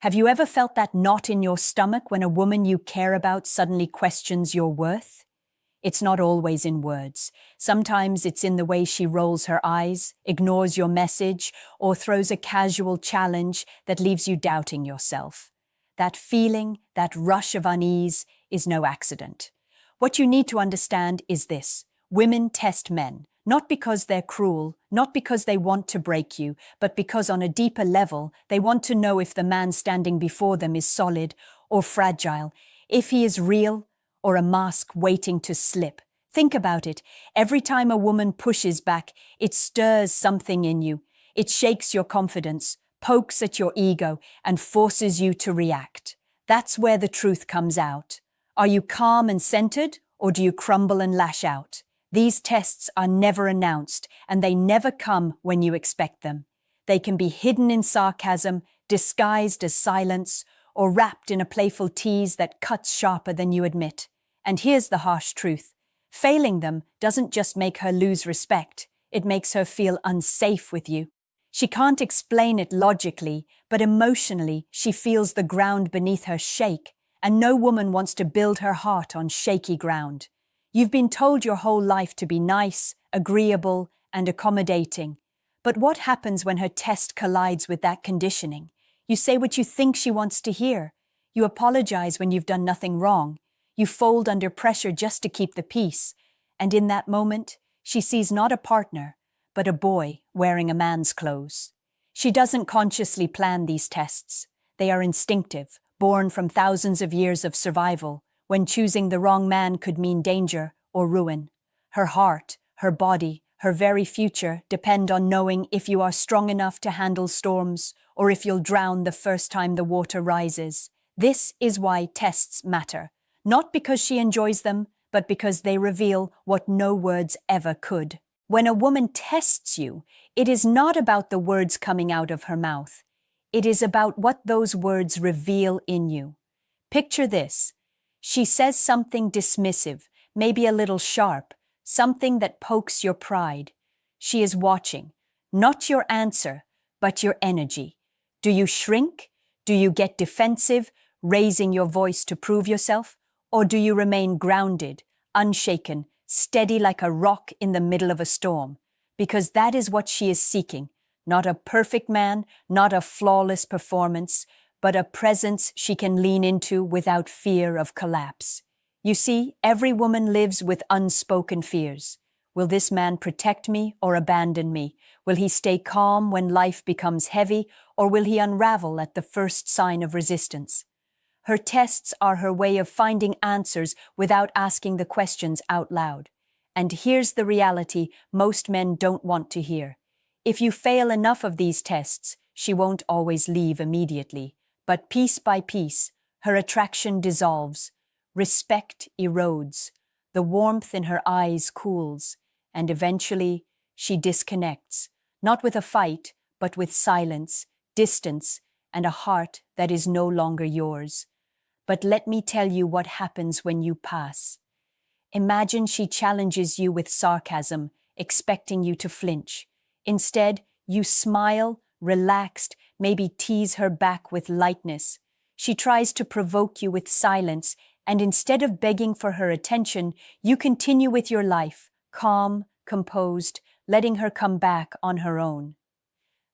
Have you ever felt that knot in your stomach when a woman you care about suddenly questions your worth? It's not always in words. Sometimes it's in the way she rolls her eyes, ignores your message, or throws a casual challenge that leaves you doubting yourself. That feeling, that rush of unease, is no accident. What you need to understand is this: women test men, not because they're cruel, not because they want to break you, but because on a deeper level, they want to know if the man standing before them is solid or fragile, if he is real or a mask waiting to slip. Think about it. Every time a woman pushes back, it stirs something in you. It shakes your confidence, pokes at your ego, and forces you to react. That's where the truth comes out. Are you calm and centered, or do you crumble and lash out? These tests are never announced, and they never come when you expect them. They can be hidden in sarcasm, disguised as silence, or wrapped in a playful tease that cuts sharper than you admit. And here's the harsh truth: failing them doesn't just make her lose respect, it makes her feel unsafe with you. She can't explain it logically, but emotionally she feels the ground beneath her shake, and no woman wants to build her heart on shaky ground. You've been told your whole life to be nice, agreeable, and accommodating. But what happens when her test collides with that conditioning? You say what you think she wants to hear. You apologize when you've done nothing wrong. You fold under pressure just to keep the peace. And in that moment, she sees not a partner, but a boy wearing a man's clothes. She doesn't consciously plan these tests. They are instinctive, born from thousands of years of survival, when choosing the wrong man could mean danger or ruin. Her heart, her body, her very future depend on knowing if you are strong enough to handle storms or if you'll drown the first time the water rises. This is why tests matter, not because she enjoys them, but because they reveal what no words ever could. When a woman tests you, it is not about the words coming out of her mouth. It is about what those words reveal in you. Picture this. She says something dismissive, maybe a little sharp, something that pokes your pride. She is watching, not your answer, but your energy. Do you shrink? Do you get defensive, raising your voice to prove yourself? Or do you remain grounded, unshaken, steady like a rock in the middle of a storm? Because that is what she is seeking. Not a perfect man, not a flawless performance, but a presence she can lean into without fear of collapse. You see, every woman lives with unspoken fears. Will this man protect me or abandon me? Will he stay calm when life becomes heavy, or will he unravel at the first sign of resistance? Her tests are her way of finding answers without asking the questions out loud. And here's the reality most men don't want to hear. If you fail enough of these tests, she won't always leave immediately. But piece by piece, her attraction dissolves, respect erodes, the warmth in her eyes cools, and eventually she disconnects, not with a fight, but with silence, distance, and a heart that is no longer yours. But let me tell you what happens when you pass. Imagine she challenges you with sarcasm, expecting you to flinch. Instead, you smile, relaxed, maybe tease her back with lightness. She tries to provoke you with silence, and instead of begging for her attention, you continue with your life, calm, composed, letting her come back on her own.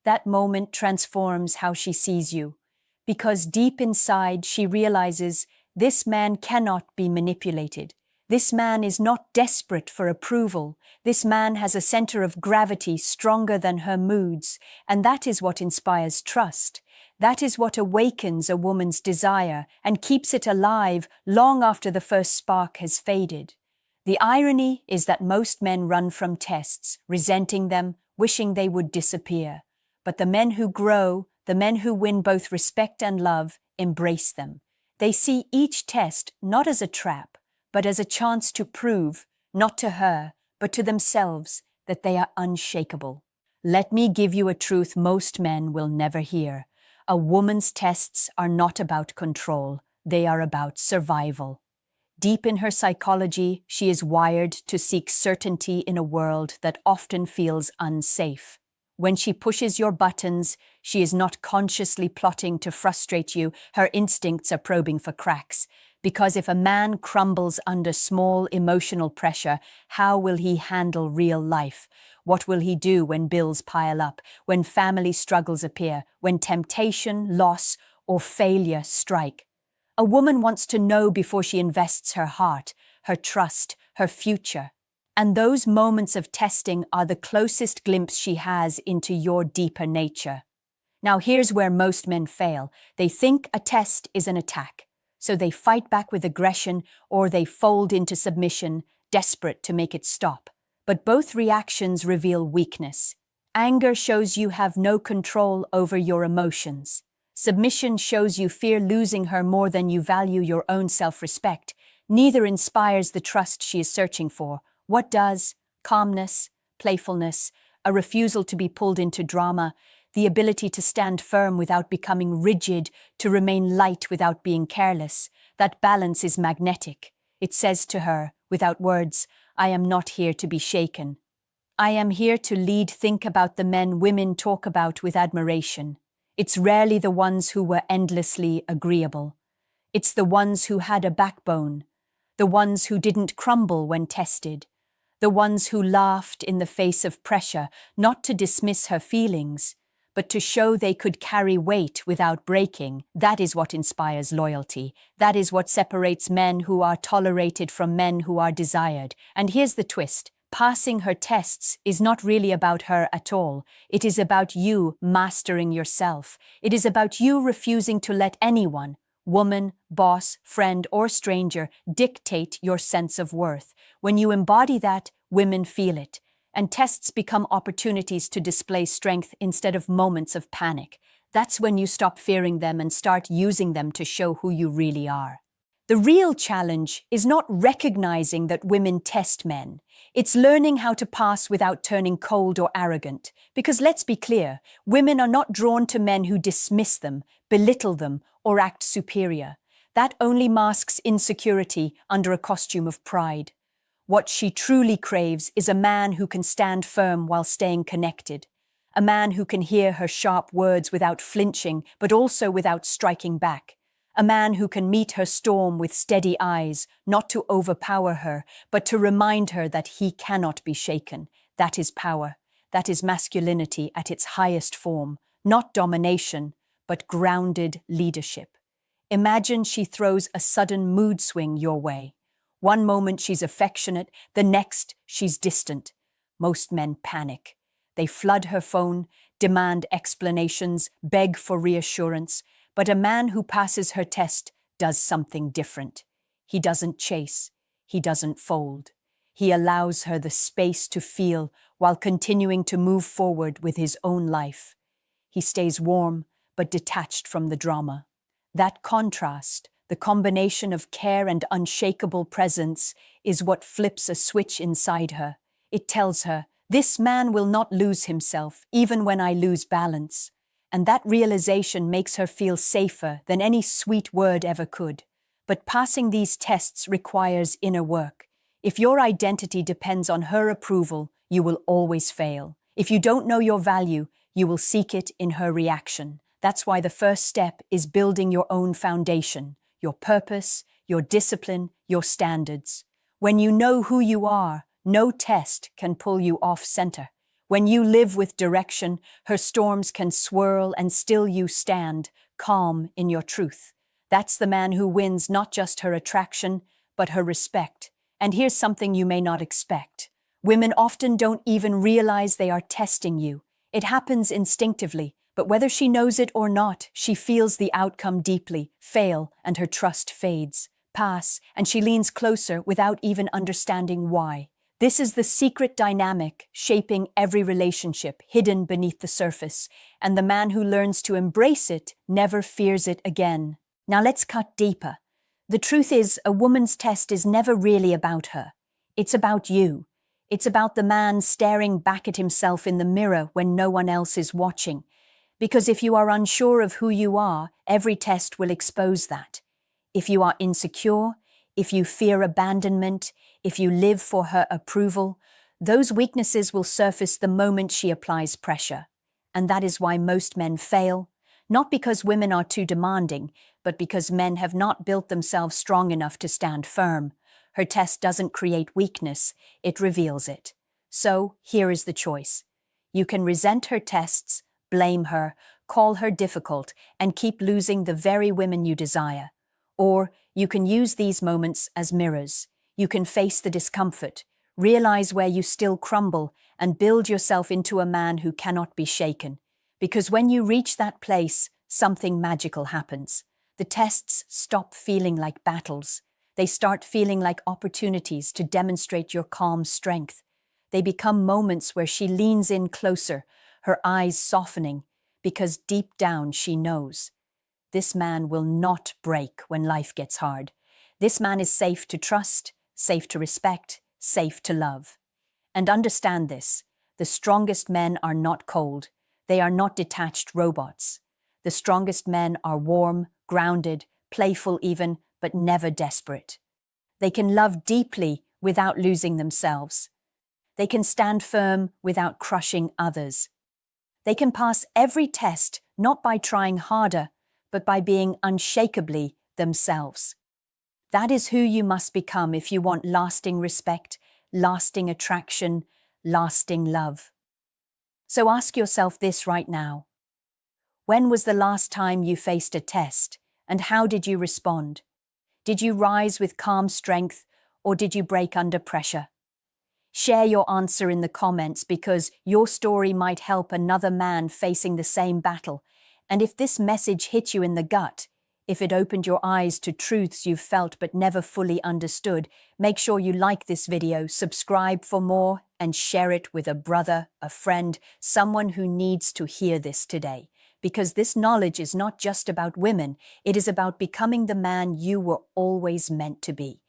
That moment transforms how she sees you, because deep inside she realizes this man cannot be manipulated. This man is not desperate for approval. This man has a center of gravity stronger than her moods, and that is what inspires trust. That is what awakens a woman's desire and keeps it alive long after the first spark has faded. The irony is that most men run from tests, resenting them, wishing they would disappear. But the men who grow, the men who win both respect and love, embrace them. They see each test not as a trap, but as a chance to prove, not to her, but to themselves, that they are unshakable. Let me give you a truth most men will never hear. A woman's tests are not about control, they are about survival. Deep in her psychology, she is wired to seek certainty in a world that often feels unsafe. When she pushes your buttons, she is not consciously plotting to frustrate you, her instincts are probing for cracks. Because if a man crumbles under small emotional pressure, how will he handle real life? What will he do when bills pile up, when family struggles appear, when temptation, loss, or failure strike? A woman wants to know before she invests her heart, her trust, her future. And those moments of testing are the closest glimpse she has into your deeper nature. Now here's where most men fail. They think a test is an attack. So they fight back with aggression or they fold into submission, desperate to make it stop. But both reactions reveal weakness. Anger shows you have no control over your emotions. Submission shows you fear losing her more than you value your own self-respect. Neither inspires the trust she is searching for. What does? Calmness, playfulness, a refusal to be pulled into drama, the ability to stand firm without becoming rigid, to remain light without being careless. That balance is magnetic. It says to her, without words, I am not here to be shaken. I am here to lead. Think about the men women talk about with admiration. It's rarely the ones who were endlessly agreeable. It's the ones who had a backbone, the ones who didn't crumble when tested, the ones who laughed in the face of pressure, not to dismiss her feelings, but to show they could carry weight without breaking. That is what inspires loyalty. That is what separates men who are tolerated from men who are desired. And here's the twist. Passing her tests is not really about her at all. It is about you mastering yourself. It is about you refusing to let anyone, woman, boss, friend, or stranger, dictate your sense of worth. When you embody that, women feel it. And tests become opportunities to display strength instead of moments of panic. That's when you stop fearing them and start using them to show who you really are. The real challenge is not recognizing that women test men. It's learning how to pass without turning cold or arrogant. Because let's be clear, women are not drawn to men who dismiss them, belittle them, or act superior. That only masks insecurity under a costume of pride. What she truly craves is a man who can stand firm while staying connected. A man who can hear her sharp words without flinching, but also without striking back. A man who can meet her storm with steady eyes, not to overpower her, but to remind her that he cannot be shaken. That is power. That is masculinity at its highest form. Not domination, but grounded leadership. Imagine she throws a sudden mood swing your way. One moment she's affectionate, the next she's distant. Most men panic. They flood her phone, demand explanations, beg for reassurance. But a man who passes her test does something different. He doesn't chase. He doesn't fold. He allows her the space to feel while continuing to move forward with his own life. He stays warm but detached from the drama. That contrast, the combination of care and unshakable presence, is what flips a switch inside her. It tells her, this man will not lose himself, even when I lose balance. And that realization makes her feel safer than any sweet word ever could. But passing these tests requires inner work. If your identity depends on her approval, you will always fail. If you don't know your value, you will seek it in her reaction. That's why the first step is building your own foundation, your purpose, your discipline, your standards. When you know who you are, no test can pull you off center. When you live with direction, her storms can swirl and still you stand, calm in your truth. That's the man who wins not just her attraction, but her respect. And here's something you may not expect. Women often don't even realize they are testing you. It happens instinctively, but whether she knows it or not, she feels the outcome deeply, fail, and her trust fades, pass, and she leans closer without even understanding why. This is the secret dynamic shaping every relationship, hidden beneath the surface, and the man who learns to embrace it never fears it again. Now let's cut deeper. The truth is, a woman's test is never really about her. It's about you. It's about the man staring back at himself in the mirror when no one else is watching. Because if you are unsure of who you are, every test will expose that. If you are insecure, if you fear abandonment, if you live for her approval, those weaknesses will surface the moment she applies pressure. And that is why most men fail, not because women are too demanding, but because men have not built themselves strong enough to stand firm. Her test doesn't create weakness, it reveals it. So, here is the choice. You can resent her tests, blame her, call her difficult, and keep losing the very women you desire. Or you can use these moments as mirrors. You can face the discomfort, realize where you still crumble, and build yourself into a man who cannot be shaken. Because when you reach that place, something magical happens. The tests stop feeling like battles. They start feeling like opportunities to demonstrate your calm strength. They become moments where she leans in closer, her eyes softening, because deep down she knows. This man will not break when life gets hard. This man is safe to trust, safe to respect, safe to love. And understand this, the strongest men are not cold. They are not detached robots. The strongest men are warm, grounded, playful even, but never desperate. They can love deeply without losing themselves. They can stand firm without crushing others. They can pass every test not by trying harder, but by being unshakably themselves. That is who you must become if you want lasting respect, lasting attraction, lasting love. So ask yourself this right now. When was the last time you faced a test, and how did you respond? Did you rise with calm strength, or did you break under pressure? Share your answer in the comments because your story might help another man facing the same battle. And if this message hit you in the gut, if it opened your eyes to truths you've felt but never fully understood, make sure you like this video, subscribe for more, and share it with a brother, a friend, someone who needs to hear this today. Because this knowledge is not just about women, it is about becoming the man you were always meant to be.